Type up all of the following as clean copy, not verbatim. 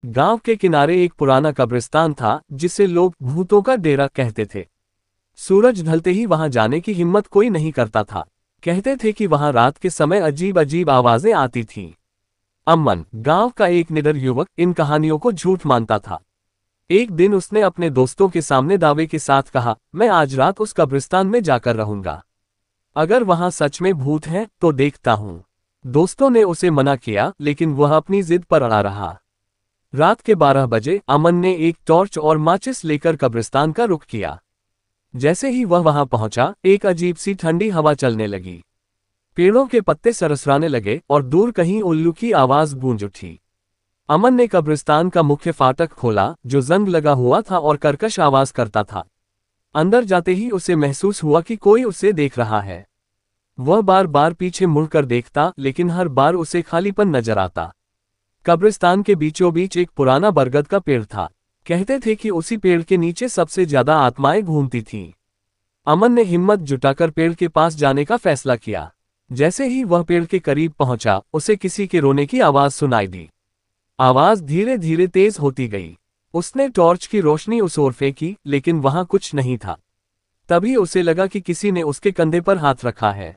गांव के किनारे एक पुराना कब्रिस्तान था जिसे लोग भूतों का डेरा कहते थे। सूरज ढलते ही वहां जाने की हिम्मत कोई नहीं करता था। कहते थे कि वहां रात के समय अजीब अजीब आवाजें आती थीं। अमन, गांव का एक निडर युवक, इन कहानियों को झूठ मानता था। एक दिन उसने अपने दोस्तों के सामने दावे के साथ कहा, मैं आज रात उस कब्रिस्तान में जाकर रहूंगा। अगर वहां सच में भूत हैं तो देखता हूं। दोस्तों ने उसे मना किया, लेकिन वह अपनी जिद पर अड़ा रहा। रात के 12 बजे अमन ने एक टॉर्च और माचिस लेकर कब्रिस्तान का रुख किया। जैसे ही वह वहां पहुंचा, एक अजीब सी ठंडी हवा चलने लगी। पेड़ों के पत्ते सरसराने लगे और दूर कहीं उल्लू की आवाज गूंज उठी। अमन ने कब्रिस्तान का मुख्य फाटक खोला, जो जंग लगा हुआ था और कर्कश आवाज करता था। अंदर जाते ही उसे महसूस हुआ कि कोई उसे देख रहा है। वह बार बार पीछे मुड़कर देखता, लेकिन हर बार उसे खालीपन नजर आता। कब्रिस्तान के बीचों बीच एक पुराना बरगद का पेड़ था। कहते थे कि उसी पेड़ के नीचे सबसे ज्यादा आत्माएं घूमती थीं। अमन ने हिम्मत जुटाकर पेड़ के पास जाने का फैसला किया। जैसे ही वह पेड़ के करीब पहुंचा, उसे किसी के रोने की आवाज सुनाई दी। आवाज धीरे धीरे तेज होती गई। उसने टॉर्च की रोशनी उस ओर फेंकी, लेकिन वहां कुछ नहीं था। तभी उसे लगा कि किसी ने उसके कंधे पर हाथ रखा है।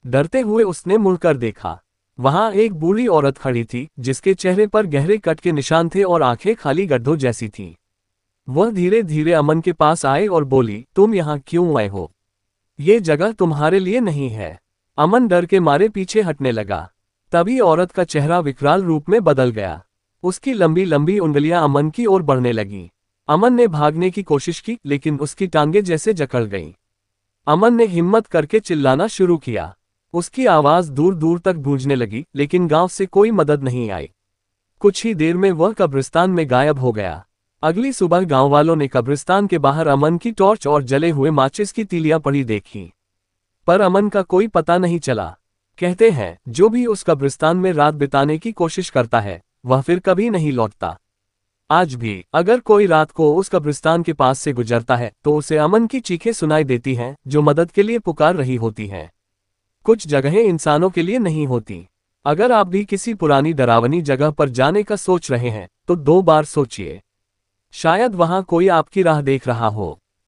डरते हुए उसने मुड़कर देखा। वहां एक बूढ़ी औरत खड़ी थी, जिसके चेहरे पर गहरे कट के निशान थे और आंखें खाली गड्ढों जैसी थीं। वह धीरे धीरे अमन के पास आए और बोली, तुम यहाँ क्यों आए हो? ये जगह तुम्हारे लिए नहीं है। अमन डर के मारे पीछे हटने लगा। तभी औरत का चेहरा विकराल रूप में बदल गया। उसकी लंबी लंबी उंगलियां अमन की ओर बढ़ने लगीं। अमन ने भागने की कोशिश की, लेकिन उसकी टांगें जैसे जकड़ गईं। अमन ने हिम्मत करके चिल्लाना शुरू किया। उसकी आवाज दूर दूर तक गूंजने लगी, लेकिन गांव से कोई मदद नहीं आई। कुछ ही देर में वह कब्रिस्तान में गायब हो गया। अगली सुबह गांव वालों ने कब्रिस्तान के बाहर अमन की टॉर्च और जले हुए माचिस की तीलियां पड़ी देखीं। पर अमन का कोई पता नहीं चला। कहते हैं, जो भी उस कब्रिस्तान में रात बिताने की कोशिश करता है, वह फिर कभी नहीं लौटता। आज भी अगर कोई रात को उस कब्रिस्तान के पास से गुजरता है, तो उसे अमन की चीखें सुनाई देती हैं, जो मदद के लिए पुकार रही होती हैं। कुछ जगहें इंसानों के लिए नहीं होती। अगर आप भी किसी पुरानी डरावनी जगह पर जाने का सोच रहे हैं, तो 2 बार सोचिए। शायद वहां कोई आपकी राह देख रहा हो।